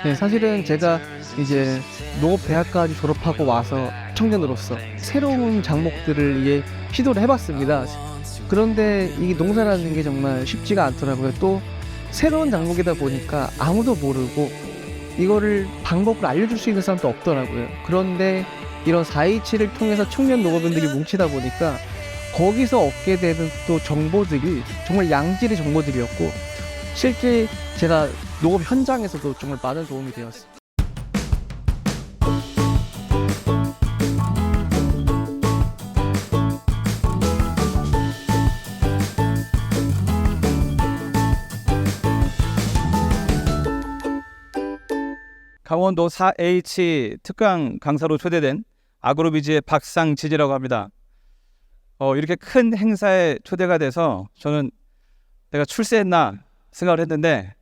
네, 사실은 제가 이제 농업대학까지 졸업하고 와서 청년으로서 새로운 작목들을 시도를 해봤습니다. 그런데 이 농사라는 게 정말 쉽지가 않더라고요. 또 새로운 작목이다 보니까 아무도 모르고 이거를 방법을 알려줄 수 있는 사람도 없더라고요. 그런데 이런 427을 통해서 청년 농업인들이 뭉치다 보니까 거기서 얻게 되는 또 정보들이 정말 양질의 정보들이었고, 실제 제가 농업 현장에서도 정말 많은 도움이 되었습니다. 강원도 4H 특강 강사로 초대된 아그로비즈의 박상진이라고 합니다. 이렇게 큰 행사에 초대가 돼서 저는 내가 출세했나 생각을 했는데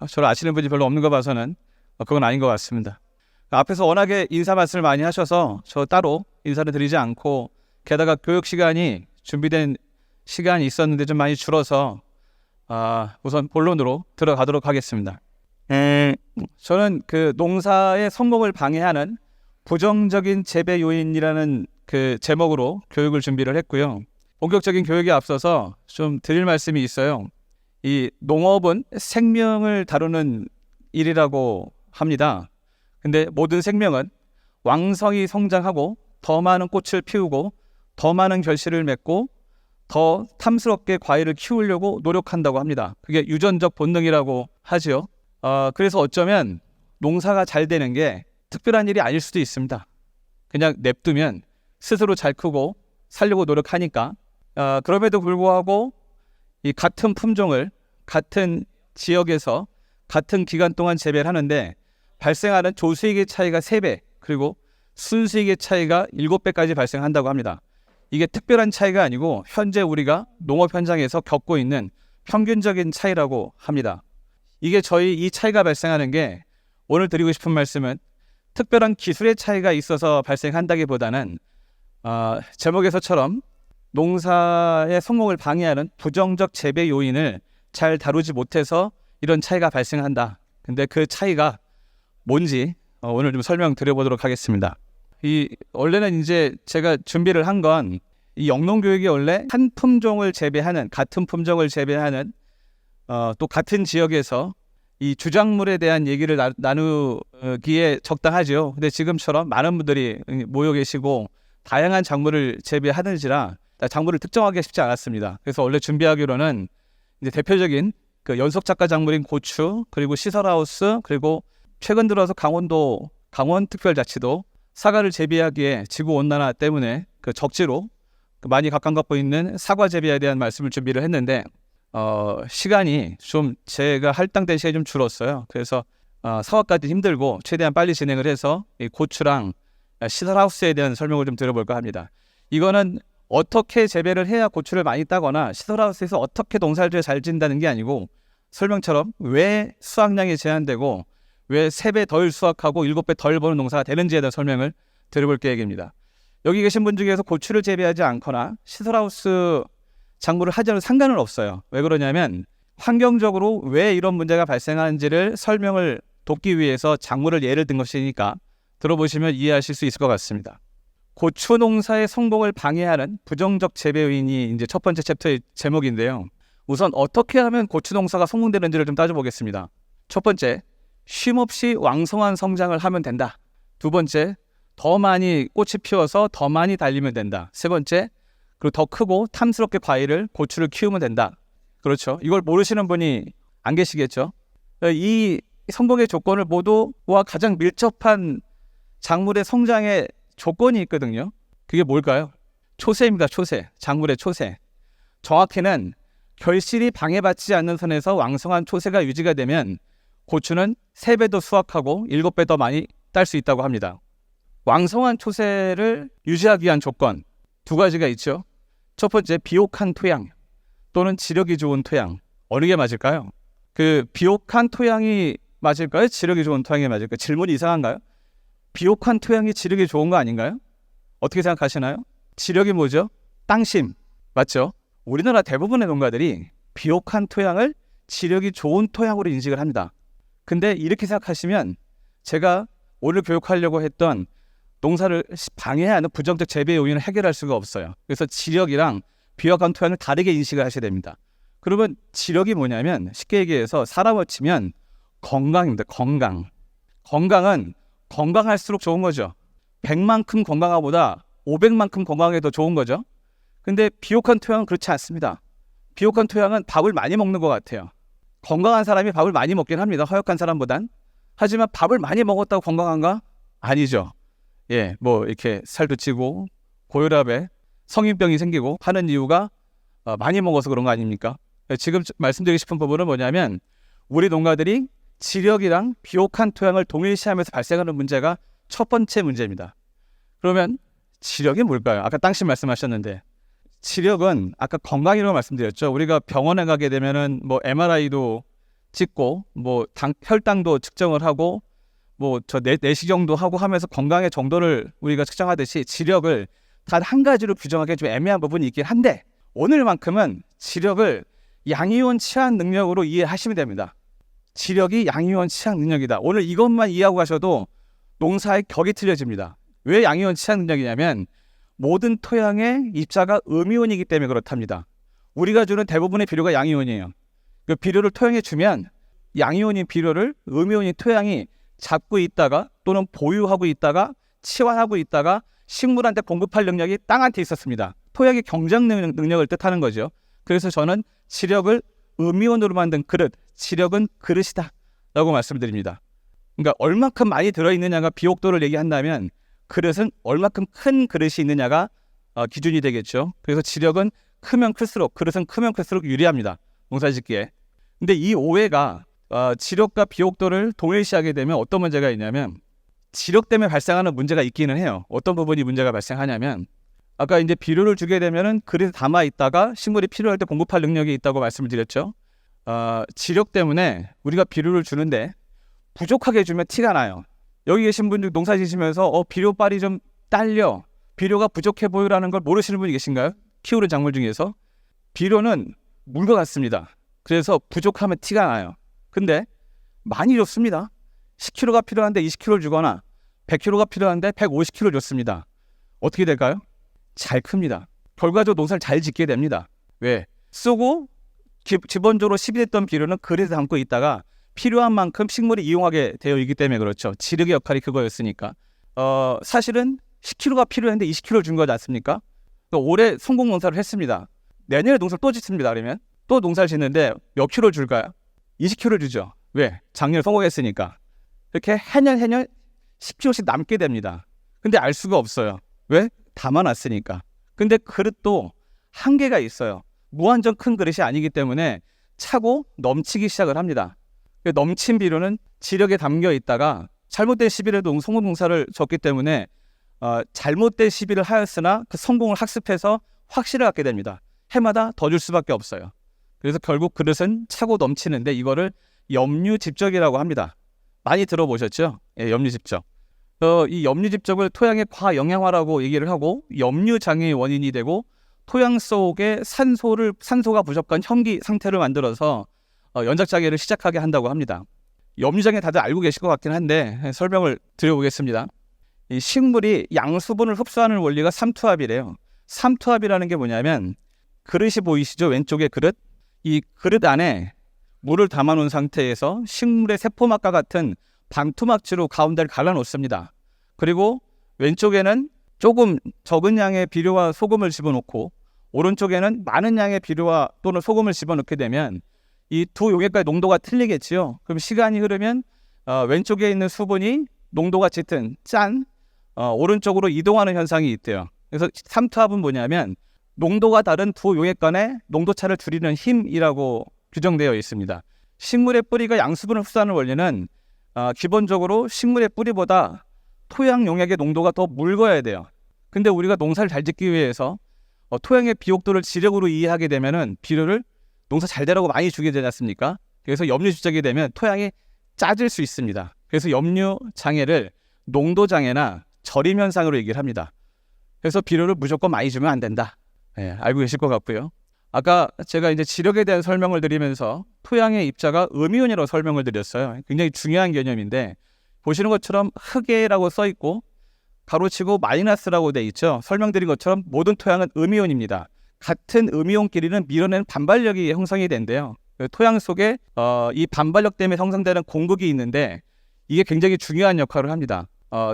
저를 아시는 분이 별로 없는 거 봐서는 그건 아닌 것 같습니다. 앞에서 워낙에 인사 말씀을 많이 하셔서 저 따로 인사를 드리지 않고, 게다가 교육 시간이 준비된 시간이 있었는데 좀 많이 줄어서 우선 본론으로 들어가도록 하겠습니다. 저는 그 농사의 성공을 방해하는 부정적인 재배 요인이라는 그 제목으로 교육을 준비를 했고요. 본격적인 교육에 앞서서 좀 드릴 말씀이 있어요. 이 농업은 생명을 다루는 일이라고 합니다. 근데 모든 생명은 왕성히 성장하고 더 많은 꽃을 피우고 더 많은 결실을 맺고 더 탐스럽게 과일을 키우려고 노력한다고 합니다. 그게 유전적 본능이라고 하죠. 그래서 어쩌면 농사가 잘 되는 게 특별한 일이 아닐 수도 있습니다. 그냥 냅두면 스스로 잘 크고 살려고 노력하니까. 그럼에도 불구하고 이 같은 품종을 같은 지역에서 같은 기간 동안 재배를 하는데 발생하는 조수익의 차이가 3배, 그리고 순수익의 차이가 7배까지 발생한다고 합니다. 이게 특별한 차이가 아니고 현재 우리가 농업 현장에서 겪고 있는 평균적인 차이라고 합니다. 이게 저희 이 차이가 발생하는 게, 오늘 드리고 싶은 말씀은 특별한 기술의 차이가 있어서 발생한다기보다는 제목에서처럼 농사의 성공을 방해하는 부정적 재배 요인을 잘 다루지 못해서 이런 차이가 발생한다. 근데 그 차이가 뭔지 오늘 좀 설명드려보도록 하겠습니다. 원래는 이제 제가 준비를 한 건, 이 영농교육이 원래 한 품종을 재배하는, 같은 품종을 재배하는 또 같은 지역에서 이 주작물에 대한 얘기를 나누기에 적당하죠. 근데 지금처럼 많은 분들이 모여 계시고 다양한 작물을 재배하는지라 작물을 특정하기가 쉽지 않았습니다. 그래서 원래 준비하기로는 이제 대표적인 그 연속 작가 작물인 고추, 그리고 시설하우스, 그리고 최근 들어서 강원특별자치도 사과를 재배하기에 지구온난화 때문에 그 적지로 많이 각광받고 있는 사과 재배에 대한 말씀을 준비를 했는데 시간이 좀 제가 할당된 시간이 좀 줄었어요. 그래서 사과까지 힘들고 최대한 빨리 진행을 해서 이 고추랑 시설하우스에 대한 설명을 좀 드려볼까 합니다. 이거는 어떻게 재배를 해야 고추를 많이 따거나 시설하우스에서 어떻게 농사를 잘 짓는다는 게 아니고, 설명처럼 왜 수확량이 제한되고 왜 3배 덜 수확하고 7배 덜 버는 농사가 되는지에 대한 설명을 드려볼 계획입니다. 여기 계신 분 중에서 고추를 재배하지 않거나 시설하우스 작물을 하지 않아도 상관은 없어요. 왜 그러냐면 환경적으로 왜 이런 문제가 발생하는지를 설명을 돕기 위해서 작물을 예를 든 것이니까 들어보시면 이해하실 수 있을 것 같습니다. 고추 농사의 성공을 방해하는 부정적 재배 요인이 이제 첫 번째 챕터의 제목인데요. 우선 어떻게 하면 고추 농사가 성공되는지를 좀 따져보겠습니다. 첫 번째, 쉼없이 왕성한 성장을 하면 된다. 두 번째, 더 많이 꽃이 피어서 더 많이 달리면 된다. 세 번째, 그리고 더 크고 탐스럽게 고추를 키우면 된다. 그렇죠. 이걸 모르시는 분이 안 계시겠죠. 이 성공의 조건을 모두와 가장 밀접한 작물의 성장의 조건이 있거든요. 그게 뭘까요? 초세입니다. 초세. 작물의 초세. 정확히는 결실이 방해받지 않는 선에서 왕성한 초세가 유지가 되면 고추는 3배 더 수확하고 7배 더 많이 딸 수 있다고 합니다. 왕성한 초세를 유지하기 위한 조건 2가지가 있죠. 첫 번째, 비옥한 토양 또는 지력이 좋은 토양. 어느 게 맞을까요? 그 비옥한 토양이 맞을까요? 지력이 좋은 토양이 맞을까요? 질문이 이상한가요? 비옥한 토양이 지력이 좋은 거 아닌가요? 어떻게 생각하시나요? 지력이 뭐죠? 땅심. 맞죠? 우리나라 대부분의 농가들이 비옥한 토양을 지력이 좋은 토양으로 인식을 합니다. 근데 이렇게 생각하시면 제가 오늘 교육하려고 했던 농사를 방해하는 부정적 재배 요인을 해결할 수가 없어요. 그래서 지력이랑 비옥한 토양을 다르게 인식을 하셔야 됩니다. 그러면 지력이 뭐냐면 쉽게 얘기해서 사람을 치면 건강입니다. 건강은 건강할수록 좋은 거죠. 100만큼 건강하보다 500만큼 건강하게 더 좋은 거죠. 근데 비옥한 토양은 그렇지 않습니다. 비옥한 토양은 밥을 많이 먹는 것 같아요. 건강한 사람이 밥을 많이 먹긴 합니다. 허약한 사람보단. 하지만 밥을 많이 먹었다고 건강한가? 아니죠. 예, 뭐 이렇게 살도 찌고 고혈압에 성인병이 생기고 하는 이유가 많이 먹어서 그런 거 아닙니까? 지금 말씀드리고 싶은 부분은 뭐냐면 우리 농가들이 지력이랑 비옥한 토양을 동일시하면서 발생하는 문제가 첫 번째 문제입니다. 그러면 지력이 뭘까요? 아까 땅신 말씀하셨는데 지력은 아까 건강이라고 말씀드렸죠. 우리가 병원에 가게 되면은 뭐 MRI도 찍고 뭐 혈당도 측정을 하고 뭐 내시경도 하고 하면서 건강의 정도를 우리가 측정하듯이 지력을 단 한 가지로 규정하기 좀 애매한 부분이 있긴 한데 오늘만큼은 지력을 양이온 치환 능력으로 이해하시면 됩니다. 지력이 양이온 치환 능력이다. 오늘 이것만 이해하고 가셔도 농사의 격이 틀려집니다. 왜 양이온 치환 능력이냐면 모든 토양의 입자가 음이온이기 때문에 그렇답니다. 우리가 주는 대부분의 비료가 양이온이에요. 그 비료를 토양에 주면 양이온인 비료를 음이온인 토양이 잡고 있다가 또는 보유하고 있다가 치환하고 있다가 식물한테 공급할 능력이 땅한테 있었습니다. 토양의 경장 능력을 뜻하는 거죠. 그래서 저는 지력을 음이온으로 만든 그릇, 지력은 그릇이다 라고 말씀드립니다. 그러니까 얼마큼 많이 들어있느냐가 비옥도를 얘기한다면 그릇은 얼마큼 큰 그릇이 있느냐가 기준이 되겠죠. 그래서 지력은 크면 클수록, 그릇은 크면 클수록 유리합니다. 농사짓기에. 근데 이 오해가 지력과 비옥도를 동일시하게 되면 어떤 문제가 있냐면 지력 때문에 발생하는 문제가 있기는 해요. 어떤 부분이 문제가 발생하냐면 아까 이제 비료를 주게 되면은 그릇에 담아 있다가 식물이 필요할 때 공급할 능력이 있다고 말씀을 드렸죠. 지력 때문에 우리가 비료를 주는데 부족하게 주면 티가 나요. 여기 계신 분들 농사 지시면서 비료빨이 좀 딸려, 비료가 부족해 보이라는 걸 모르시는 분이 계신가요? 키우는 작물 중에서. 비료는 물과 같습니다. 그래서 부족하면 티가 나요. 근데 많이 줬습니다. 10kg가 필요한데 20kg를 주거나 100kg가 필요한데 150kg 줬습니다. 어떻게 될까요? 잘 큽니다. 결과적으로 농사를 잘 짓게 됩니다. 왜? 쓰고 기본적으로 시비됐던 비료는 그릇에 담고 있다가 필요한 만큼 식물이 이용하게 되어 있기 때문에 그렇죠. 지력의 역할이 그거였으니까. 사실은 10kg가 필요했는데 20kg 준 거지 않습니까? 올해 성공 농사를 했습니다. 내년에 농사를 또 짓습니다. 그러면 또 농사를 짓는데 몇 킬로를 줄까요? 20kg 주죠. 왜? 작년에 성공했으니까. 이렇게 해년 10kg씩 남게 됩니다. 근데 알 수가 없어요. 왜? 담아놨으니까. 근데 그릇도 한계가 있어요. 무한정 큰 그릇이 아니기 때문에 차고 넘치기 시작을 합니다. 넘친 비료는 지력에 담겨 있다가 잘못된 시비에도 성공 농사를 졌기 때문에 잘못된 시비를 하였으나 그 성공을 학습해서 확신을 갖게 됩니다. 해마다 더 줄 수밖에 없어요. 그래서 결국 그릇은 차고 넘치는데 이거를 염류집적이라고 합니다. 많이 들어보셨죠? 예, 염류집적. 이 염류집적을 토양의 과영양화라고 얘기를 하고 염류장애의 원인이 되고 토양 속에 산소가 부족한 현기 상태를 만들어서 연작장애를 시작하게 한다고 합니다. 염류장애 다들 알고 계실 것 같긴 한데 설명을 드려보겠습니다. 이 식물이 양수분을 흡수하는 원리가 삼투압이래요. 삼투압이라는 게 뭐냐면 그릇이 보이시죠? 왼쪽에 그릇. 이 그릇 안에 물을 담아놓은 상태에서 식물의 세포막과 같은 방투막지로 가운데를 갈라놓습니다. 그리고 왼쪽에는 조금 적은 양의 비료와 소금을 집어넣고 오른쪽에는 많은 양의 비료와 또는 소금을 집어넣게 되면 이 두 용액과의 농도가 틀리겠지요. 그럼 시간이 흐르면 왼쪽에 있는 수분이 농도가 짙은 오른쪽으로 이동하는 현상이 있대요. 그래서 삼투압은 뭐냐면 농도가 다른 두 용액 간의 농도차를 줄이는 힘이라고 규정되어 있습니다. 식물의 뿌리가 양수분을 흡수하는 원리는 기본적으로 식물의 뿌리보다 토양 용액의 농도가 더 묽어야 돼요. 근데 우리가 농사를 잘 짓기 위해서 토양의 비옥도를 지력으로 이해하게 되면은 비료를 농사 잘 되라고 많이 주게 되지 않습니까? 그래서 염류집적이 되면 토양이 짜질 수 있습니다. 그래서 염류장애를 농도장애나 절임현상으로 얘기를 합니다. 그래서 비료를 무조건 많이 주면 안 된다. 네, 알고 계실 것 같고요. 아까 제가 이제 지력에 대한 설명을 드리면서 토양의 입자가 음이온이라고 설명을 드렸어요. 굉장히 중요한 개념인데 보시는 것처럼 흑해라고 써 있고 가로치고 마이너스라고 돼 있죠. 설명드린 것처럼 모든 토양은 음이온입니다. 같은 음이온끼리는 밀어내는 반발력이 형성이 된대요. 토양 속에 이 반발력 때문에 형성되는 공극이 있는데 이게 굉장히 중요한 역할을 합니다.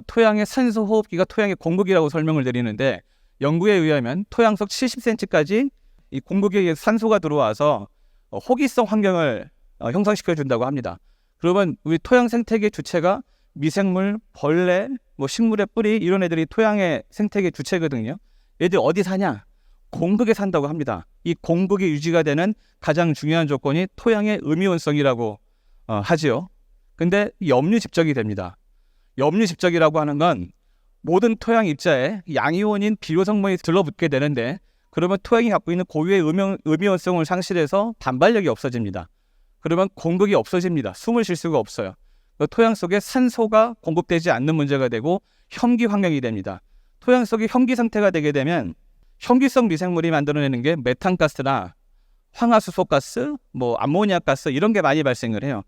토양의 산소 호흡기가 토양의 공극이라고 설명을 드리는데 연구에 의하면 토양 속 70cm까지 이 공극에 의해서 산소가 들어와서 호기성 환경을 형성시켜 준다고 합니다. 그러면 우리 토양 생태계 주체가 미생물, 벌레, 뭐 식물의 뿌리 이런 애들이 토양의 생태계 주체거든요. 얘들 어디 사냐? 공극에 산다고 합니다. 이 공극이 유지가 되는 가장 중요한 조건이 토양의 음이온성이라고 하지요. 근데 염류 집적이 됩니다. 염류 집적이라고 하는 건 모든 토양 입자에 양이온인 비료 성분이 들러붙게 되는데 그러면 토양이 갖고 있는 고유의 음이온성을 상실해서 반발력이 없어집니다. 그러면 공극이 없어집니다. 숨을 쉴 수가 없어요. 토양 속에 산소가 공급되지 않는 문제가 되고 혐기 환경이 됩니다. 토양 속이 혐기 상태가 되게 되면 혐기성 미생물이 만들어내는 게 메탄가스나 황화수소가스, 뭐 암모니아 가스 이런 게 많이 발생을 해요.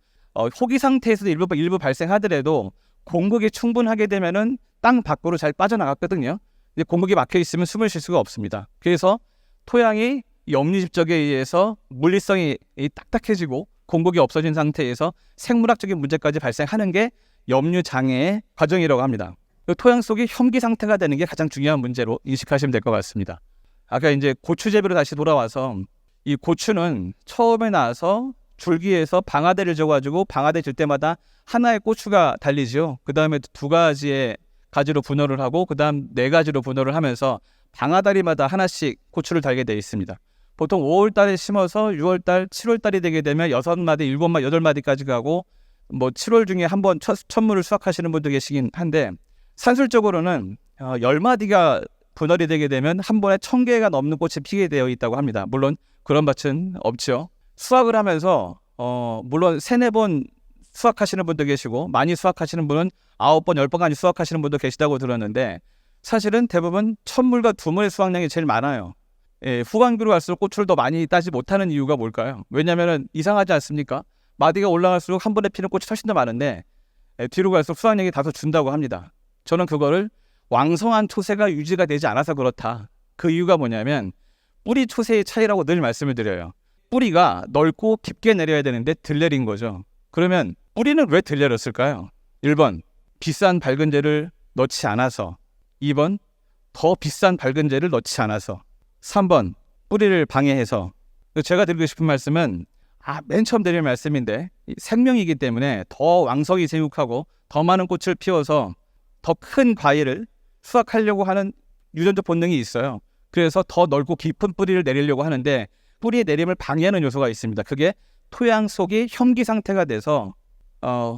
호기 상태에서도 일부 발생하더라도 공극이 충분하게 되면은 땅 밖으로 잘 빠져나갔거든요. 근데 공극이 막혀 있으면 숨을 쉴 수가 없습니다. 그래서 토양이 염류 집적에 의해서 물리성이 딱딱해지고 공극이 없어진 상태에서 생물학적인 문제까지 발생하는 게 염류 장애의 과정이라고 합니다. 토양 속이 혐기 상태가 되는 게 가장 중요한 문제로 인식하시면 될 것 같습니다. 아까 이제 고추 재배로 다시 돌아와서 이 고추는 처음에 나와서 줄기에서 방아대를 져가지고 방아대 질 때마다 하나의 고추가 달리죠. 그 다음에 두 가지의 가지로 분열을 하고 그 다음 네 가지로 분열을 하면서 방아다리마다 하나씩 고추를 달게 되어 있습니다. 보통 5월달에 심어서 6월달, 7월달이 되게 되면 6마디, 7마디, 8마디까지 가고 뭐 7월 중에 한번 첫물을 수확하시는 분도 계시긴 한데 산술적으로는 10마디가 분열이 되게 되면 한 번에 1000개가 넘는 꽃이 피게 되어 있다고 합니다. 물론 그런 밭은 없죠. 수확을 하면서 물론 3-4번 수확하시는 분도 계시고 많이 수확하시는 분은 9번, 10번까지 수확하시는 분도 계시다고 들었는데 사실은 대부분 첫물과 두물의 수확량이 제일 많아요. 후반기로 갈수록 고추를 더 많이 따지 못하는 이유가 뭘까요? 왜냐하면 이상하지 않습니까? 마디가 올라갈수록 한 번에 피는 꽃이 훨씬 더 많은데 뒤로 갈수록 수확량이 다소 준다고 합니다. 저는 그거를 왕성한 초세가 유지가 되지 않아서 그렇다. 그 이유가 뭐냐면 뿌리 초세의 차이라고 늘 말씀을 드려요. 뿌리가 넓고 깊게 내려야 되는데 덜 내린 거죠. 그러면 뿌리는 왜 덜 내렸을까요? 1번 비싼 밝은재를 넣지 않아서, 2번 더 비싼 밝은재를 넣지 않아서, 3번 뿌리를 방해해서. 제가 드리고 싶은 말씀은 맨 처음 드릴 말씀인데 생명이기 때문에 더 왕성히 생육하고 더 많은 꽃을 피워서 더 큰 과일을 수확하려고 하는 유전적 본능이 있어요. 그래서 더 넓고 깊은 뿌리를 내리려고 하는데 뿌리의 내림을 방해하는 요소가 있습니다. 그게 토양 속이 혐기 상태가 돼서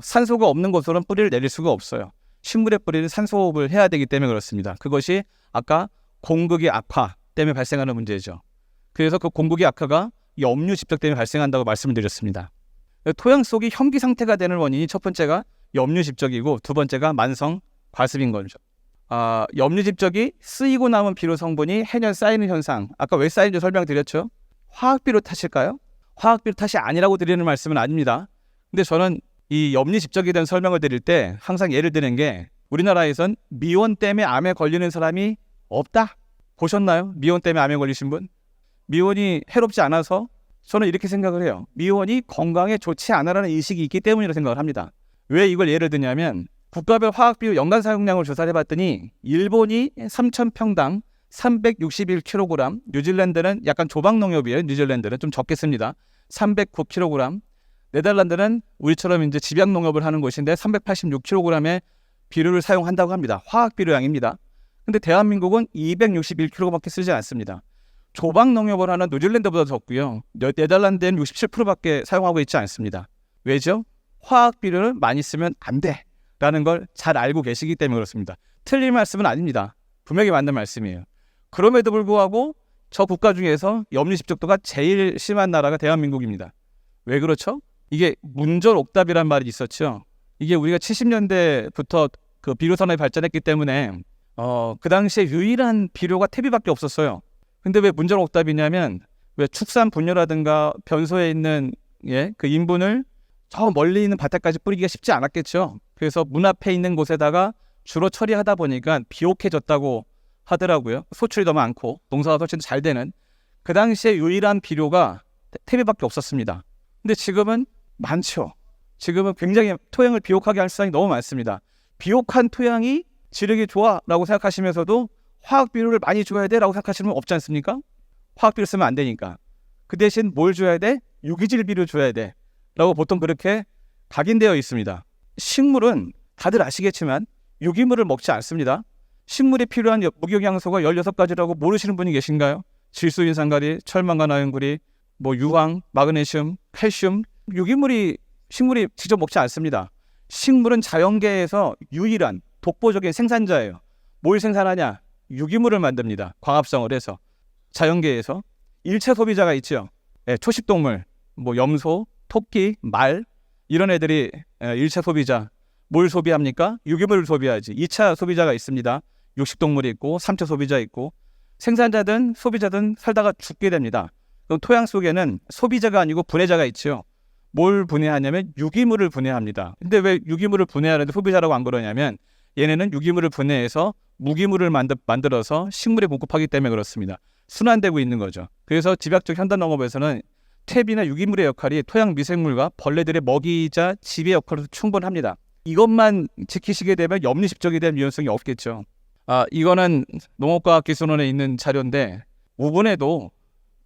산소가 없는 곳으로는 뿌리를 내릴 수가 없어요. 식물의 뿌리는 산소호흡을 해야 되기 때문에 그렇습니다. 그것이 아까 공극의 악화 때문에 발생하는 문제죠. 그래서 그 공극의 악화가 염류 집적 때문에 발생한다고 말씀을 드렸습니다. 토양 속이 혐기 상태가 되는 원인이 첫 번째가 염류 집적이고 두 번째가 만성 과습인 거죠. 염류 집적이 쓰이고 남은 비료 성분이 해년 쌓이는 현상. 아까 왜 쌓이는지 설명드렸죠. 화학비료 탓일까요? 화학비료 탓이 아니라고 드리는 말씀은 아닙니다. 근데 저는 이 염류 집적에 대한 설명을 드릴 때 항상 예를 드는 게 우리나라에선 미원 때문에 암에 걸리는 사람이 없다. 보셨나요? 미원 때문에 암에 걸리신 분? 미원이 해롭지 않아서 저는 이렇게 생각을 해요. 미원이 건강에 좋지 않아라는 인식이 있기 때문이라고 생각을 합니다. 왜 이걸 예를 드냐면 국가별 화학비료 연간 사용량을 조사를 해봤더니 일본이 3,000평당 361kg, 뉴질랜드는 약간 조박농협이에요. 뉴질랜드는 좀 적게 씁니다. 309kg, 네덜란드는 우리처럼 이제 집약농협을 하는 곳인데 386kg의 비료를 사용한다고 합니다. 화학비료량입니다. 근데 대한민국은 261kg밖에 쓰지 않습니다. 조박농협을 하는 뉴질랜드보다 적고요. 네덜란드는 67%밖에 사용하고 있지 않습니다. 왜죠? 화학비료를 많이 쓰면 안 돼 라는 걸 잘 알고 계시기 때문에 그렇습니다. 틀린 말씀은 아닙니다. 분명히 맞는 말씀이에요. 그럼에도 불구하고 저 국가 중에서 염류 집적도가 제일 심한 나라가 대한민국입니다. 왜 그렇죠? 이게 문절옥답이란 말이 있었죠. 이게 우리가 70년대부터 그 비료 산업이 발전했기 때문에 그 당시에 유일한 비료가 퇴비밖에 없었어요. 근데 왜 문절옥답이냐면 왜 축산 분뇨라든가 변소에 있는 그 인분을 저 멀리 있는 밭에까지 뿌리기가 쉽지 않았겠죠. 그래서 문 앞에 있는 곳에다가 주로 처리하다 보니까 비옥해졌다고 하더라고요. 소출이 너무 많고 농사가 훨씬 잘 되는. 그 당시에 유일한 비료가 퇴비밖에 없었습니다. 근데 지금은 많죠. 지금은 굉장히 토양을 비옥하게 할 수단이 너무 많습니다. 비옥한 토양이 지력이 좋아라고 생각하시면서도 화학 비료를 많이 줘야 돼라고 생각하시는 분 없지 않습니까? 화학 비료 쓰면 안 되니까. 그 대신 뭘 줘야 돼? 유기질 비료 줘야 돼 라고 보통 그렇게 각인되어 있습니다. 식물은 다들 아시겠지만 유기물을 먹지 않습니다. 식물에 필요한 무경향소가 16가지라고 모르시는 분이 계신가요? 질소, 인산가리, 철망과 나연구리, 유황, 마그네슘, 칼슘. 유기물이 식물이 직접 먹지 않습니다. 식물은 자연계에서 유일한 독보적인 생산자예요. 뭘 생산하냐? 유기물을 만듭니다. 광합성을 해서. 자연계에서. 일체 소비자가 있죠. 초식동물, 염소, 토끼, 말 이런 애들이 일체 소비자. 뭘 소비합니까? 유기물을 소비하지. 2차 소비자가 있습니다. 육식동물이 있고 3차 소비자 있고 생산자든 소비자든 살다가 죽게 됩니다. 그럼 토양 속에는 소비자가 아니고 분해자가 있죠. 뭘 분해하냐면 유기물을 분해합니다. 근데 왜 유기물을 분해하는데 소비자라고 안 그러냐면 얘네는 유기물을 분해해서 무기물을 만들어서 식물에 공급하기 때문에 그렇습니다. 순환되고 있는 거죠. 그래서 집약적 현단농업에서는 퇴비나 유기물의 역할이 토양 미생물과 벌레들의 먹이이자 지배 역할로 충분합니다. 이것만 지키시게 되면 염리십적이 될 위험성이 없겠죠. 이거는 농업과학기술원에 있는 자료인데 우분에도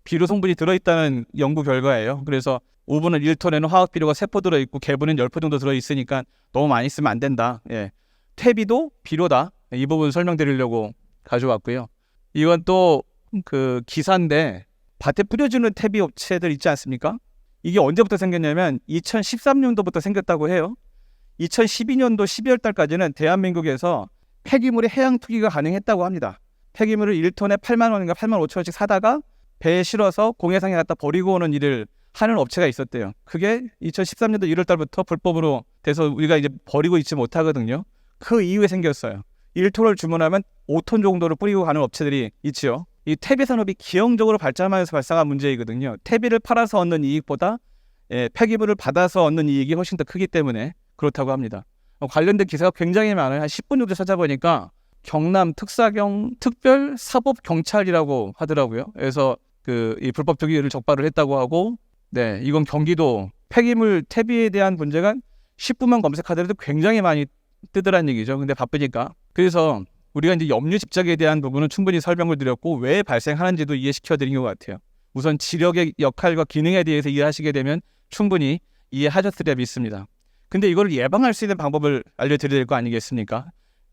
비료 성분이 들어있다는 연구 결과예요. 그래서 우분은 1톤에는 화학 비료가 3포 들어있고 개분은 10포 정도 들어있으니까 너무 많이 쓰면 안 된다. 퇴비도 비료다. 이 부분 설명드리려고 가져왔고요. 이건 또 그 기사인데 밭에 뿌려주는 퇴비 업체들 있지 않습니까? 이게 언제부터 생겼냐면 2013년도부터 생겼다고 해요. 2012년도 12월 달까지는 대한민국에서 폐기물의 해양 투기가 가능했다고 합니다. 폐기물을 1톤에 8만 원인가 8만 5천 원씩 사다가 배에 실어서 공해상에 갖다 버리고 오는 일을 하는 업체가 있었대요. 그게 2013년도 1월 달부터 불법으로 돼서 우리가 이제 버리고 있지 못하거든요. 그 이후에 생겼어요. 1톤을 주문하면 5톤 정도를 뿌리고 가는 업체들이 있지요. 이 퇴비 산업이 기형적으로 발전하면서 발생한 문제이거든요. 퇴비를 팔아서 얻는 이익보다 폐기물을 받아서 얻는 이익이 훨씬 더 크기 때문에 그렇다고 합니다. 관련된 기사가 굉장히 많아요. 한 10분 정도 찾아보니까 경남 특별사법경찰이라고 하더라고요. 그래서 이 불법 투기를 적발을 했다고 하고, 이건 경기도 폐기물 퇴비에 대한 문제가 10분만 검색하더라도 굉장히 많이 뜨더란 얘기죠. 근데 바쁘니까. 그래서 우리가 이제 염류 집적에 대한 부분은 충분히 설명을 드렸고 왜 발생하는지도 이해시켜 드린 것 같아요. 우선 지력의 역할과 기능에 대해서 이해하시게 되면 충분히 이해하셨으리라 믿습니다. 근데 이걸 예방할 수 있는 방법을 알려드려야 될 거 아니겠습니까?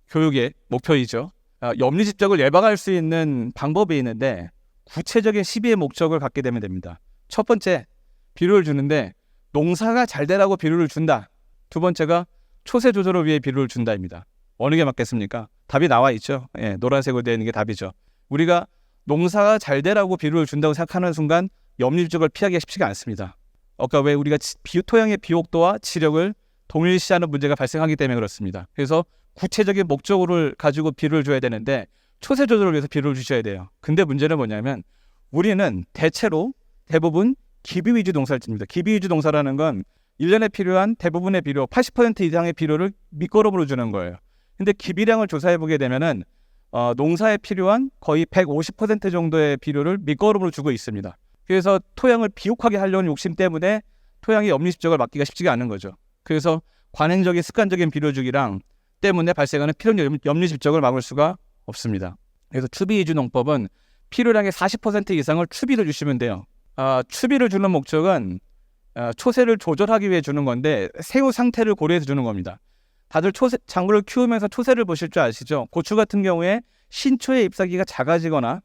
교육의 목표이죠. 염류 집적을 예방할 수 있는 방법이 있는데 구체적인 시비의 목적을 갖게 되면 됩니다. 첫 번째, 비료를 주는데 농사가 잘 되라고 비료를 준다. 두 번째가 초세 조절을 위해 비료를 준다입니다. 어느 게 맞겠습니까? 답이 나와 있죠. 노란색으로 되어 있는 게 답이죠. 우리가 농사가 잘 되라고 비료를 준다고 생각하는 순간 염류 집적을 피하기가 쉽지가 않습니다. 아까 왜 우리가 토양의 비옥도와 지력을 동일시하는 문제가 발생하기 때문에 그렇습니다. 그래서 구체적인 목적을 가지고 비료를 줘야 되는데 초세 조절을 위해서 비료를 주셔야 돼요. 근데 문제는 뭐냐면 우리는 대부분 기비 위주 농사를 짓습니다. 기비 위주 농사라는 건 1년에 필요한 대부분의 비료, 80% 이상의 비료를 밑거름으로 주는 거예요. 근데 기비량을 조사해 보게 되면은 농사에 필요한 거의 150% 정도의 비료를 밑거름으로 주고 있습니다. 그래서 토양을 비옥하게 하려는 욕심 때문에 토양의 염류 집적을 막기가 쉽지가 않은 거죠. 그래서 관행적인 습관적인 비료 주기랑 때문에 발생하는 필연 염류 집적을 막을 수가 없습니다. 그래서 추비 위주 농법은 필요량의 40% 이상을 추비로 주시면 돼요. 추비를 주는 목적은 초세를 조절하기 위해 주는 건데 새우 상태를 고려해서 주는 겁니다. 다들 작물을 키우면서 초세를 보실 줄 아시죠? 고추 같은 경우에 신초의 잎사귀가 작아지거나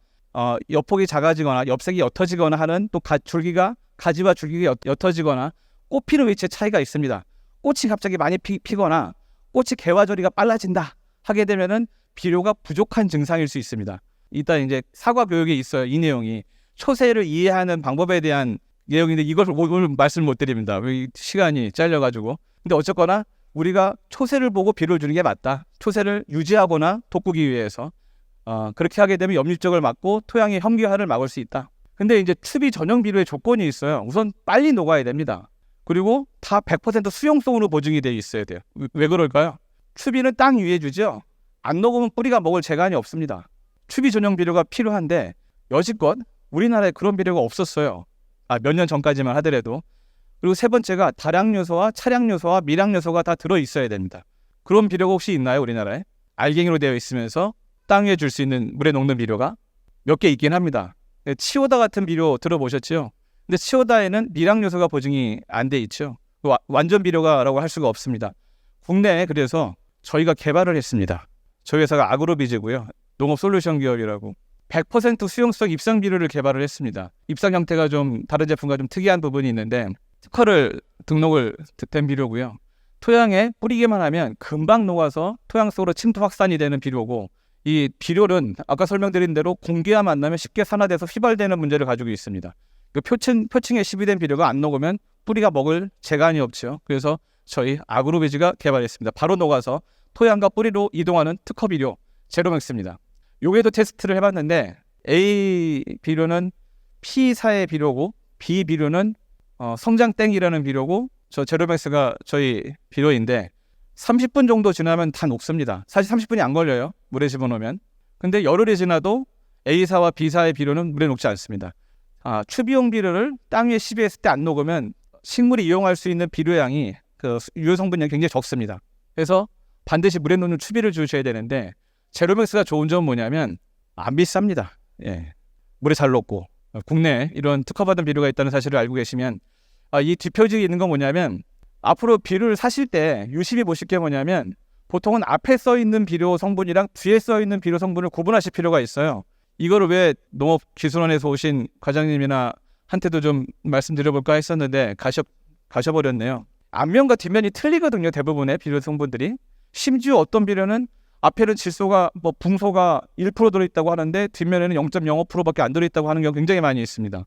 엽폭이 작아지거나 엽색이 옅어지거나 하는 또 가지와 줄기가 옅어지거나 꽃 피는 위치에 차이가 있습니다. 꽃이 갑자기 많이 피거나 꽃이 개화절이가 빨라진다 하게 되면은 비료가 부족한 증상일 수 있습니다. 이따 이제 사과 교육에 있어요. 이 내용이 초세를 이해하는 방법에 대한 내용인데 이걸 오늘 말씀을 못 드립니다. 시간이 잘려가지고. 근데 어쨌거나 우리가 초세를 보고 비료를 주는 게 맞다. 초세를 유지하거나 돋구기 위해서 그렇게 하게 되면 염류 집적을 막고 토양의 혐기화를 막을 수 있다. 근데 이제 추비 전용 비료의 조건이 있어요. 우선 빨리 녹아야 됩니다. 그리고 다 100% 수용성으로 보증이 되어 있어야 돼요. 왜 그럴까요? 추비는 땅 위에 주죠. 안 녹으면 뿌리가 먹을 재간이 없습니다. 추비 전용 비료가 필요한데 여지껏 우리나라에 그런 비료가 없었어요. 몇 년 전까지만 하더라도. 그리고 세 번째가 다량 요소와 차량 요소와 미량 요소가 다 들어 있어야 됩니다. 그런 비료가 혹시 있나요, 우리나라에? 알갱이로 되어 있으면서 땅 위에 줄 수 있는 물에 녹는 비료가 몇 개 있긴 합니다. 치오다 같은 비료 들어보셨죠? 근데 치오다에는 미량 요소가 보증이 안 돼 있죠. 완전 비료가라고 할 수가 없습니다. 국내에 그래서 저희가 개발을 했습니다. 저희 회사가 아그로비즈고요. 농업솔루션 기업이라고 100% 수용성 입상 비료를 개발을 했습니다. 입상 형태가 좀 다른 제품과 좀 특이한 부분이 있는데 특허를 등록을 된 비료고요. 토양에 뿌리기만 하면 금방 녹아서 토양 속으로 침투 확산이 되는 비료고, 이 비료는 아까 설명드린 대로 공기와 만나면 쉽게 산화돼서 휘발되는 문제를 가지고 있습니다. 그 표층에 시비된 비료가 안 녹으면 뿌리가 먹을 재간이 없죠. 그래서 저희 아그로비즈가 개발했습니다. 바로 녹아서 토양과 뿌리로 이동하는 특허 비료 제로맥스입니다. 요게도 테스트를 해봤는데 A 비료는 P사의 비료고 B 비료는 성장땡이라는 비료고 저 제로맥스가 저희 비료인데 30분 정도 지나면 다 녹습니다. 사실 30분이 안 걸려요. 물에 집어넣으면. 근데 열흘이 지나도 A사와 B사의 비료는 물에 녹지 않습니다. 추비용 비료를 땅 위에 시비했을 때 안 녹으면 식물이 이용할 수 있는 비료량이 그 유효 성분량이 굉장히 적습니다. 그래서 반드시 물에 녹는 추비를 주셔야 되는데 제로맥스가 좋은 점은 뭐냐면 안 비쌉니다. 예. 물에 잘 녹고 국내에 이런 특허받은 비료가 있다는 사실을 알고 계시면 이 뒷표지에 있는 건 뭐냐면 앞으로 비료를 사실 때 유심히 보실 게 뭐냐면 보통은 앞에 써 있는 비료 성분이랑 뒤에 써 있는 비료 성분을 구분하실 필요가 있어요. 이거를 왜 농업기술원에서 오신 과장님이나 한테도 좀 말씀드려볼까 했었는데 가셔버렸네요. 앞면과 뒷면이 틀리거든요. 대부분의 비료 성분들이. 심지어 어떤 비료는 앞에는 질소가 붕소가 1% 들어있다고 하는데 뒷면에는 0.05%밖에 안 들어있다고 하는 경우 굉장히 많이 있습니다.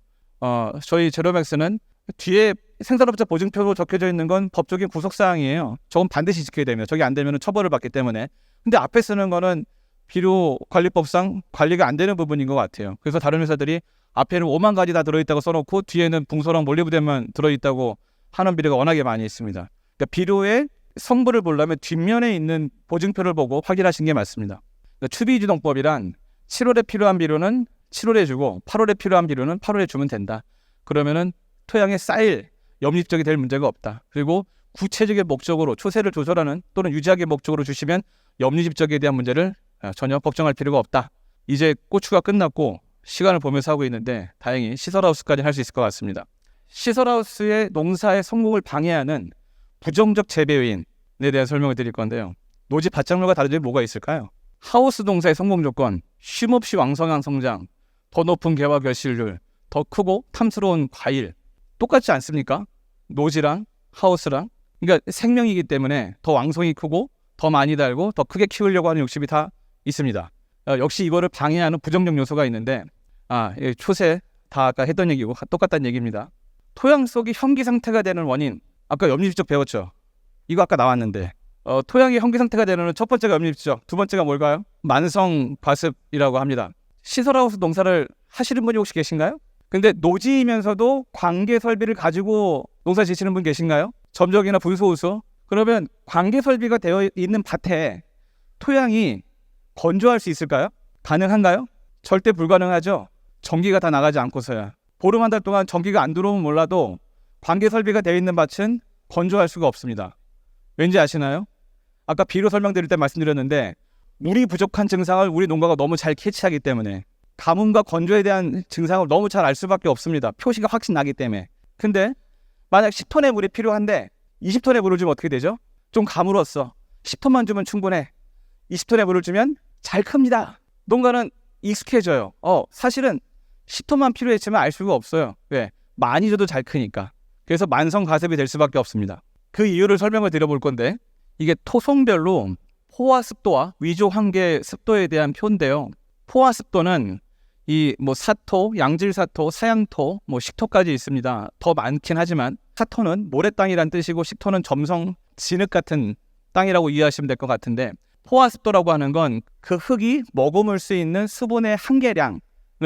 저희 제로맥스는 뒤에 생산업자 보증표로 적혀져 있는 건 법적인 구속사항이에요. 저건 반드시 지켜야 됩니다. 저게 안 되면 처벌을 받기 때문에. 근데 앞에 쓰는 거는 비료관리법상 관리가 안 되는 부분인 것 같아요. 그래서 다른 회사들이 앞에는 5만 가지 다 들어있다고 써놓고 뒤에는 붕소랑 몰리브덴만 들어있다고 하는 비료가 워낙에 많이 있습니다. 그러니까 비료의 성분을 보려면 뒷면에 있는 보증표를 보고 확인하시는 게 맞습니다. 그러니까 추비유지농법이란 7월에 필요한 비료는 7월에 주고 8월에 필요한 비료는 8월에 주면 된다. 그러면은 토양에 쌓일 염립적이 될 문제가 없다. 그리고 구체적인 목적으로 초세를 조절하는 또는 유지하기 목적으로 주시면 염립적에 대한 문제를 전혀 걱정할 필요가 없다. 이제 고추가 끝났고 시간을 보면서 하고 있는데 다행히 시설하우스까지 할 수 있을 것 같습니다. 시설하우스의 농사의 성공을 방해하는 부정적 재배 요인에 대한 설명을 드릴 건데요. 노지 밭작물과 다른 점이 뭐가 있을까요? 하우스 농사의 성공 조건, 쉼없이 왕성한 성장, 더 높은 개화 결실률, 더 크고 탐스러운 과일. 똑같지 않습니까? 노지랑 하우스랑. 그러니까 생명이기 때문에 더 왕성이 크고 더 많이 달고 더 크게 키우려고 하는 욕심이 다 있습니다. 역시 이거를 방해하는 부정적 요소가 있는데 초세 다 아까 했던 얘기고 똑같다는 얘기입니다. 토양 속이 현기 상태가 되는 원인, 아까 염립적 배웠죠? 이거 아까 나왔는데 토양이 현기 상태가 되는 첫 번째가 염립적, 두 번째가 뭘까요? 만성 과습이라고 합니다. 시설하우스 농사를 하시는 분이 혹시 계신가요? 근데 노지이면서도 관계 설비를 가지고 농사 지시는 분 계신가요? 점적이나 분소호수. 그러면 관계 설비가 되어 있는 밭에 토양이 건조할 수 있을까요? 가능한가요? 절대 불가능하죠. 전기가 다 나가지 않고서야. 보름 한 달 동안 전기가 안 들어오면 몰라도 관계 설비가 되어 있는 밭은 건조할 수가 없습니다. 왠지 아시나요? 아까 비료 설명드릴 때 말씀드렸는데 물이 부족한 증상을 우리 농가가 너무 잘 캐치하기 때문에 가뭄과 건조에 대한 증상을 너무 잘 알 수밖에 없습니다. 표시가 확신 나기 때문에. 근데 만약 10톤의 물이 필요한데 20톤의 물을 주면 어떻게 되죠? 좀 가물었어. 10톤만 주면 충분해. 20톤의 물을 주면 잘 큽니다. 농가는 익숙해져요. 사실은 10톤만 필요했지만 알 수가 없어요. 왜? 많이 줘도 잘 크니까. 그래서 만성 가습이 될 수밖에 없습니다. 그 이유를 설명을 드려볼 건데 이게 토송별로 포화 습도와 위조 환계 습도에 대한 표인데요. 포화 습도는 사토, 양질사토, 사양토, 식토까지 있습니다. 더 많긴 하지만 사토는 모래땅이란 뜻이고 식토는 점성, 진흙 같은 땅이라고 이해하시면 될 것 같은데 포화 습도라고 하는 건 그 흙이 머금을 수 있는 수분의 한계량을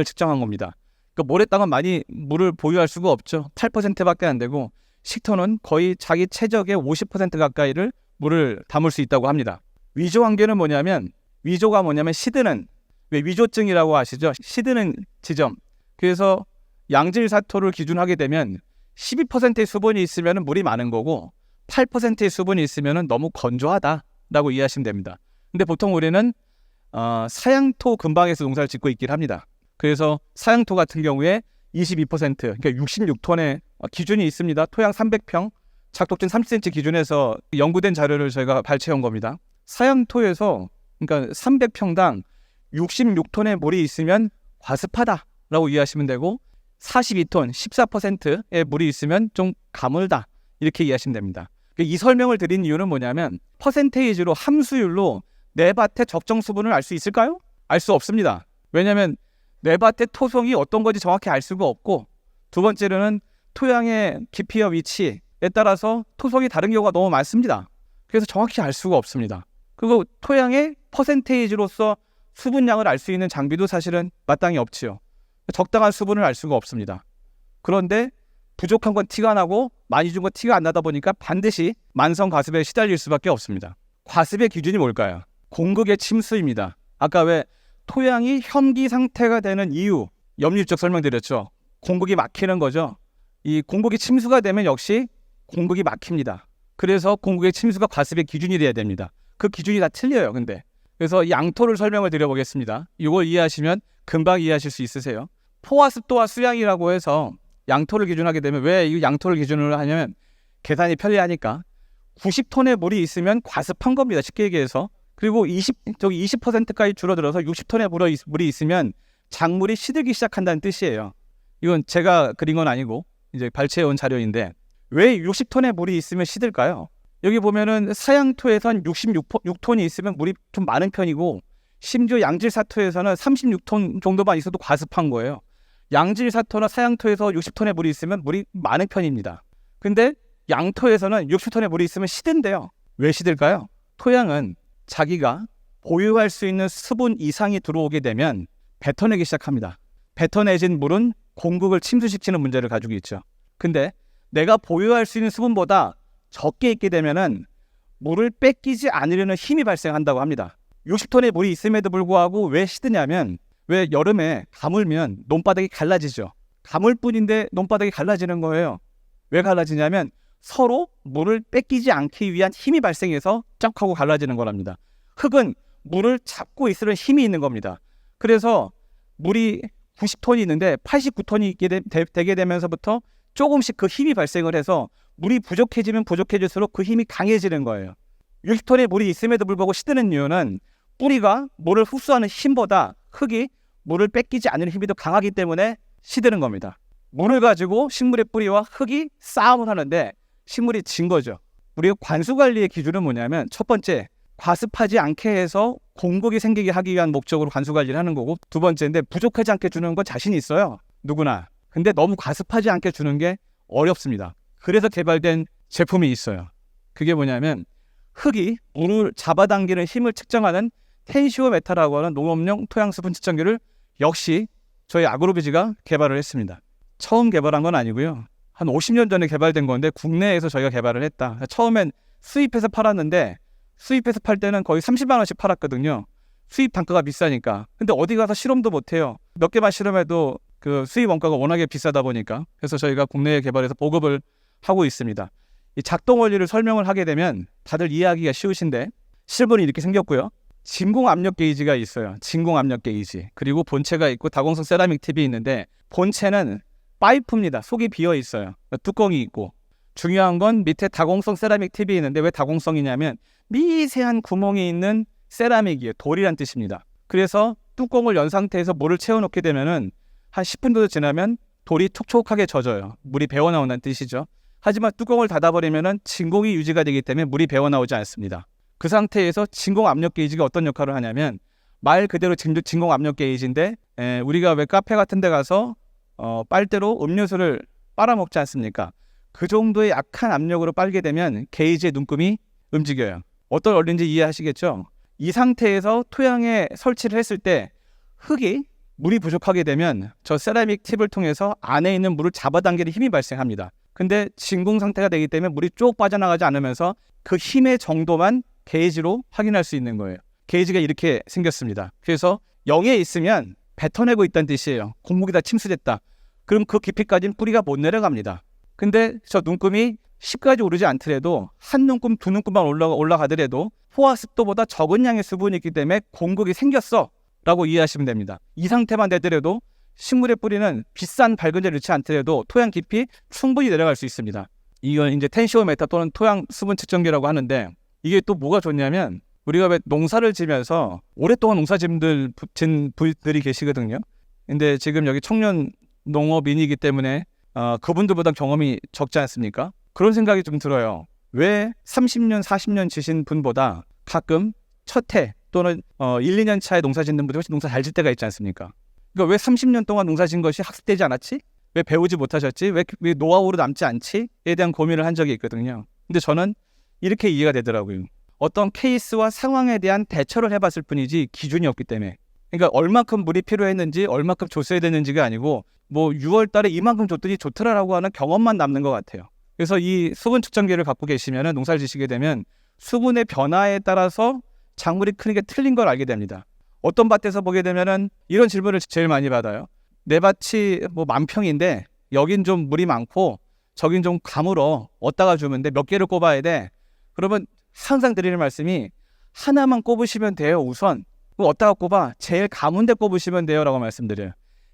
측정한 겁니다. 그러니까 모래땅은 많이 물을 보유할 수가 없죠. 8%밖에 안 되고 식토는 거의 자기 최적의 50% 가까이를 물을 담을 수 있다고 합니다. 위조 한계는 뭐냐면, 위조가 뭐냐면 시드는, 왜 위조증이라고 아시죠? 시드는 지점. 그래서 양질사토를 기준하게 되면 12%의 수분이 있으면 물이 많은 거고 8%의 수분이 있으면 너무 건조하다라고 이해하시면 됩니다. 근데 보통 우리는 사양토 근방에서 농사를 짓고 있긴 합니다. 그래서 사양토 같은 경우에 22%, 그러니까 66톤의 기준이 있습니다. 토양 300평, 작독진 30cm 기준에서 연구된 자료를 저희가 발췌한 겁니다. 사양토에서 그러니까 300평당 66톤의 물이 있으면 과습하다라고 이해하시면 되고 42톤, 14%의 물이 있으면 좀 가물다 이렇게 이해하시면 됩니다. 이 설명을 드린 이유는 뭐냐면 퍼센테이지로 함수율로 내 밭의 적정 수분을 알 수 있을까요? 알 수 없습니다. 왜냐하면 내 밭의 토성이 어떤 건지 정확히 알 수가 없고 두 번째로는 토양의 깊이와 위치에 따라서 토성이 다른 경우가 너무 많습니다. 그래서 정확히 알 수가 없습니다. 그리고 토양의 퍼센테이지로서 수분량을 알 수 있는 장비도 사실은 마땅히 없지요. 적당한 수분을 알 수가 없습니다. 그런데 부족한 건 티가 나고 많이 준 건 티가 안 나다 보니까 반드시 만성 과습에 시달릴 수밖에 없습니다. 과습의 기준이 뭘까요? 공극의 침수입니다. 아까 왜 토양이 현기 상태가 되는 이유 염립적 설명드렸죠. 공극이 막히는 거죠. 이 공극이 침수가 되면 역시 공극이 막힙니다. 그래서 공극의 침수가 과습의 기준이 돼야 됩니다. 그 기준이 다 틀려요. 근데 그래서 양토를 설명을 드려보겠습니다. 이걸 이해하시면 금방 이해하실 수 있으세요. 포화 습도와 수량이라고 해서 양토를 기준하게 되면 왜 이 양토를 기준으로 하냐면 계산이 편리하니까 90톤의 물이 있으면 과습한 겁니다. 쉽게 얘기해서. 그리고 20%까지 줄어들어서 60톤의 물이 있으면 작물이 시들기 시작한다는 뜻이에요. 이건 제가 그린 건 아니고 이제 발췌해온 자료인데 왜 60톤의 물이 있으면 시들까요? 여기 보면은 사양토에선 66톤이 있으면 물이 좀 많은 편이고 심지어 양질사토에서는 36톤 정도만 있어도 과습한 거예요. 양질사토나 사양토에서 60톤의 물이 있으면 물이 많은 편입니다. 근데 양토에서는 60톤의 물이 있으면 시든데요. 왜 시들까요? 토양은 자기가 보유할 수 있는 수분 이상이 들어오게 되면 뱉어내기 시작합니다. 뱉어내진 물은 공극을 침수시키는 문제를 가지고 있죠. 근데 내가 보유할 수 있는 수분보다 적게 있게 되면은 물을 뺏기지 않으려는 힘이 발생한다고 합니다. 60톤의 물이 있음에도 불구하고 왜 시드냐면 왜 여름에 가물면 논바닥이 갈라지죠. 가물 뿐인데 논바닥이 갈라지는 거예요. 왜 갈라지냐면 서로 물을 뺏기지 않기 위한 힘이 발생해서 쫙 하고 갈라지는 거랍니다. 흙은 물을 잡고 있으려는 힘이 있는 겁니다. 그래서 물이 90톤이 있는데 89톤이 되게 되면서부터 조금씩 그 힘이 발생을 해서 물이 부족해지면 부족해질수록 그 힘이 강해지는 거예요. 60톤의 물이 있음에도 불구하고 시드는 이유는 뿌리가 물을 흡수하는 힘보다 흙이 물을 뺏기지 않는 힘이 더 강하기 때문에 시드는 겁니다. 물을 가지고 식물의 뿌리와 흙이 싸움을 하는데 식물이 진 거죠. 우리가 관수관리의 기준은 뭐냐면 첫 번째, 과습하지 않게 해서 공극이 생기게 하기 위한 목적으로 관수관리를 하는 거고 두 번째인데 부족하지 않게 주는 건 자신이 있어요. 누구나. 근데 너무 과습하지 않게 주는 게 어렵습니다. 그래서 개발된 제품이 있어요. 그게 뭐냐면 흙이 물을 잡아당기는 힘을 측정하는 텐시오메타라고 하는 농업용 토양 수분 측정기를 역시 저희 아그로비즈가 개발을 했습니다. 처음 개발한 건 아니고요. 한 50년 전에 개발된 건데 국내에서 저희가 개발을 했다. 처음엔 수입해서 팔았는데 수입해서 팔 때는 거의 30만 원씩 팔았거든요. 수입 단가가 비싸니까. 근데 어디 가서 실험도 못해요. 몇 개만 실험해도 그 수입 원가가 워낙에 비싸다 보니까. 그래서 저희가 국내에 개발해서 보급을 하고 있습니다. 이 작동 원리를 설명을 하게 되면 다들 이해하기가 쉬우신데 실물이 이렇게 생겼고요. 진공 압력 게이지가 있어요. 진공 압력 게이지. 그리고 본체가 있고 다공성 세라믹 팁이 있는데 본체는 파이프입니다. 속이 비어 있어요. 뚜껑이 있고. 중요한 건 밑에 다공성 세라믹 팁이 있는데 왜 다공성이냐면 미세한 구멍이 있는 세라믹이에요. 돌이란 뜻입니다. 그래서 뚜껑을 연 상태에서 물을 채워놓게 되면은 한 10분 정도 지나면 돌이 촉촉하게 젖어요. 물이 배어나온다는 뜻이죠. 하지만 뚜껑을 닫아버리면은 진공이 유지가 되기 때문에 물이 배어나오지 않습니다. 그 상태에서 진공 압력 게이지가 어떤 역할을 하냐면 말 그대로 진공 압력 게이지인데 우리가 왜 카페 같은 데 가서 빨대로 음료수를 빨아먹지 않습니까? 그 정도의 약한 압력으로 빨게 되면 게이지의 눈금이 움직여요. 어떤 원리인지 이해하시겠죠? 이 상태에서 토양에 설치를 했을 때 흙이 물이 부족하게 되면 저 세라믹 팁을 통해서 안에 있는 물을 잡아당기는 힘이 발생합니다. 근데 진공 상태가 되기 때문에 물이 쭉 빠져나가지 않으면서 그 힘의 정도만 게이지로 확인할 수 있는 거예요. 게이지가 이렇게 생겼습니다. 그래서 0에 있으면 뱉어내고 있다는 뜻이에요. 공목이 다 침수됐다. 그럼 그 깊이까지는 뿌리가 못 내려갑니다. 근데 저 눈금이 10까지 오르지 않더라도 한 눈금, 두 눈금만 올라가더라도 포화 습도보다 적은 양의 수분이 있기 때문에 공극이 생겼어 라고 이해하시면 됩니다. 이 상태만 되더라도 식물의 뿌리는 비싼 밝은제를 넣지 않더라도 토양 깊이 충분히 내려갈 수 있습니다. 이건 이제 텐시오메터 또는 토양 수분 측정기라고 하는데, 이게 또 뭐가 좋냐면 우리가 왜 농사를 지면서 오랫동안 농사 짓는 분들이 계시거든요. 근데 지금 여기 청년 농업인이기 때문에 그분들보다 경험이 적지 않습니까? 그런 생각이 좀 들어요. 왜 30년, 40년 지신 분보다 가끔 첫 해 또는 1, 2년 차에 농사 짓는 분들이 훨씬 농사 잘 질 때가 있지 않습니까? 그러니까 왜 30년 동안 농사 짓는 것이 학습되지 않았지? 왜 배우지 못하셨지? 왜 노하우로 남지 않지? 에 대한 고민을 한 적이 있거든요. 근데 저는 이렇게 이해가 되더라고요. 어떤 케이스와 상황에 대한 대처를 해봤을 뿐이지 기준이 없기 때문에. 그러니까 얼마큼 물이 필요했는지 얼마큼 줬어야 되는지가 아니고 뭐 6월 달에 이만큼 줬더니 좋더라라고 하는 경험만 남는 것 같아요. 그래서 이 수분 측정기를 갖고 계시면 농사를 지시게 되면 수분의 변화에 따라서 작물이 크는 게 틀린 걸 알게 됩니다. 어떤 밭에서 보게 되면은 이런 질문을 제일 많이 받아요. 내 밭이 뭐 만평인데 여긴 좀 물이 많고 저긴 좀 가물어. 어디다가 주면 돼? 몇 개를 꼽아야 돼? 그러면 항상 드리는 말씀이 하나만 꼽으시면 돼요. 우선. 그럼 어디다가 꼽아? 제일 가문 데 꼽으시면 돼요 라고 말씀드려요.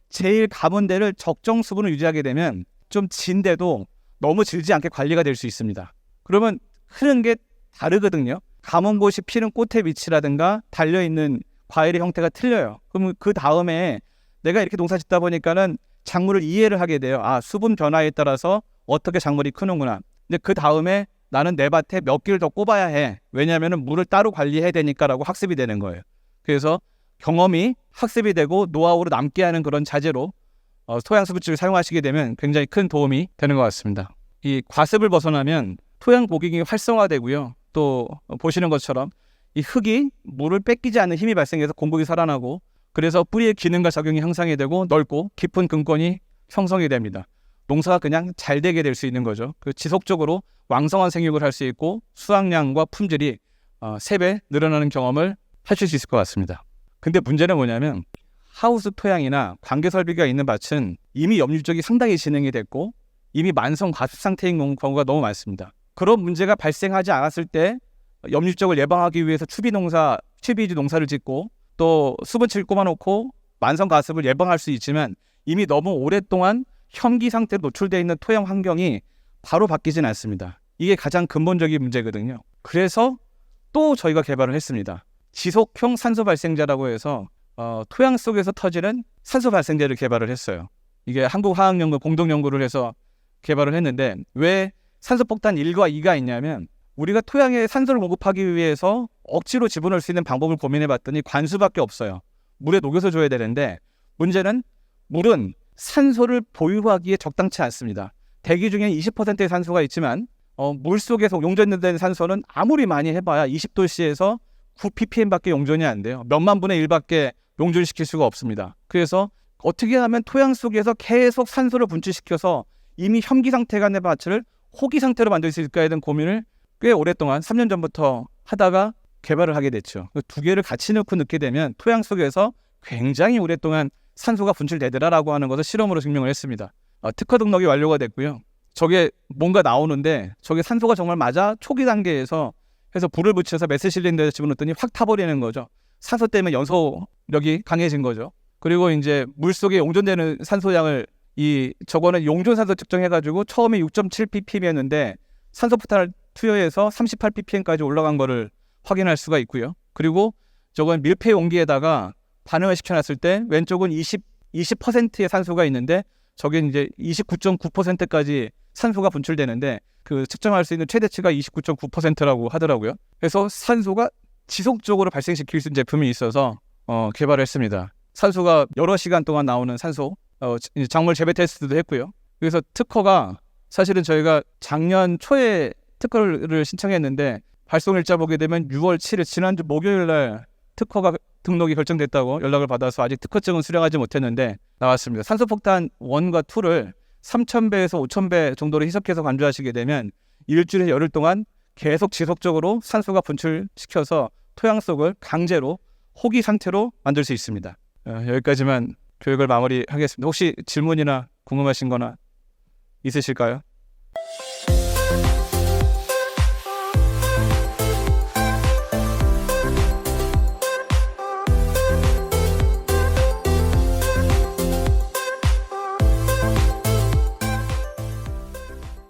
제일 가문 데를 적정 수분을 유지하게 되면 좀 진데도 너무 질지 않게 관리가 될 수 있습니다. 그러면 흐르는 게 다르거든요. 가문 곳이 피는 꽃의 위치라든가 달려있는 과일의 형태가 틀려요. 그럼 그 다음에 내가 이렇게 농사 짓다 보니까는 작물을 이해를 하게 돼요. 아, 수분 변화에 따라서 어떻게 작물이 크는구나. 근데 그 다음에 나는 내 밭에 몇 개를 더 꼽아야 해. 왜냐하면 물을 따로 관리해야 되니까라고 학습이 되는 거예요. 그래서 경험이 학습이 되고 노하우로 남게 하는 그런 자재로 토양 수분치를 사용하시게 되면 굉장히 큰 도움이 되는 것 같습니다. 이 과습을 벗어나면 토양 보기경이 활성화되고요. 또 보시는 것처럼 이 흙이 물을 뺏기지 않는 힘이 발생해서 공극이 살아나고, 그래서 뿌리의 기능과 작용이 향상이 되고 넓고 깊은 근권이 형성이 됩니다. 농사가 그냥 잘 되게 될 수 있는 거죠. 그 지속적으로 왕성한 생육을 할 수 있고 수확량과 품질이 3배 늘어나는 경험을 하실 수 있을 것 같습니다. 근데 문제는 뭐냐면 하우스 토양이나 관계 설비가 있는 밭은 이미 염류적이 상당히 진행이 됐고 이미 만성 가습 상태인 경우가 너무 많습니다. 그런 문제가 발생하지 않았을 때 염류적을 예방하기 위해서 추비주 농사를 짓고 또 수분치를 꼽아놓고 만성 가습을 예방할 수 있지만 이미 너무 오랫동안 현기 상태로 노출되어 있는 토양 환경이 바로 바뀌진 않습니다. 이게 가장 근본적인 문제거든요. 그래서 또 저희가 개발을 했습니다. 지속형 산소 발생제라고 해서 토양 속에서 터지는 산소 발생제를 개발을 했어요. 이게 한국화학연구 공동연구를 해서 개발을 했는데, 왜 산소폭탄 1과 2가 있냐면 우리가 토양에 산소를 공급하기 위해서 억지로 집어넣을 수 있는 방법을 고민해봤더니 관수밖에 없어요. 물에 녹여서 줘야 되는데 문제는 물은 산소를 보유하기에 적당치 않습니다. 대기 중에 20%의 산소가 있지만 물속에서 용존된 산소는 아무리 많이 해봐야 20도씨에서 9ppm밖에 용존이 안 돼요. 몇만 분의 1밖에 용존시킬 수가 없습니다. 그래서 어떻게 하면 토양 속에서 계속 산소를 분출시켜서 이미 현기 상태가 된 밭을 호기 상태로 만들 수 있을까에 대한 고민을 꽤 오랫동안 3년 전부터 하다가 개발을 하게 됐죠. 두 개를 같이 넣게 되면 토양 속에서 굉장히 오랫동안 산소가 분출되더라라고 하는 것을 실험으로 증명을 했습니다. 특허 등록이 완료가 됐고요. 저게 뭔가 나오는데 저게 산소가 정말 맞아? 초기 단계에서 해서 불을 붙여서 메스실린더에 집어넣더니 확 타버리는 거죠. 산소 때문에 연소력이 강해진 거죠. 그리고 이제 물속에 용존되는 산소량을 저거는 용존산소 측정해가지고 처음에 6.7ppm이었는데 산소폭탄을 투여해서 38ppm까지 올라간 거를 확인할 수가 있고요. 그리고 저건 밀폐 용기에다가 반응을 시켜놨을 때 왼쪽은 20%의 산소가 있는데 저게 이제 29.9%까지 산소가 분출되는데 그 측정할 수 있는 최대치가 29.9%라고 하더라고요. 그래서 산소가 지속적으로 발생시킬 수 있는 제품이 있어서 개발을 했습니다. 산소가 여러 시간 동안 나오는 산소, 작물 재배 테스트도 했고요. 그래서 특허가 사실은 저희가 작년 초에 특허를 신청했는데 발송일자 보게 되면 6월 7일 지난주 목요일 날 특허가 등록이 결정됐다고 연락을 받아서 아직 특허증은 수령하지 못했는데 나왔습니다. 산소폭탄 1과 2를 3,000배에서 5,000배 정도로 희석해서 간주하시게 되면 일주일에서 열흘 동안 계속 지속적으로 산소가 분출시켜서 토양 속을 강제로 호기 상태로 만들 수 있습니다. 여기까지만 교육을 마무리하겠습니다. 혹시 질문이나 궁금하신 거나 있으실까요?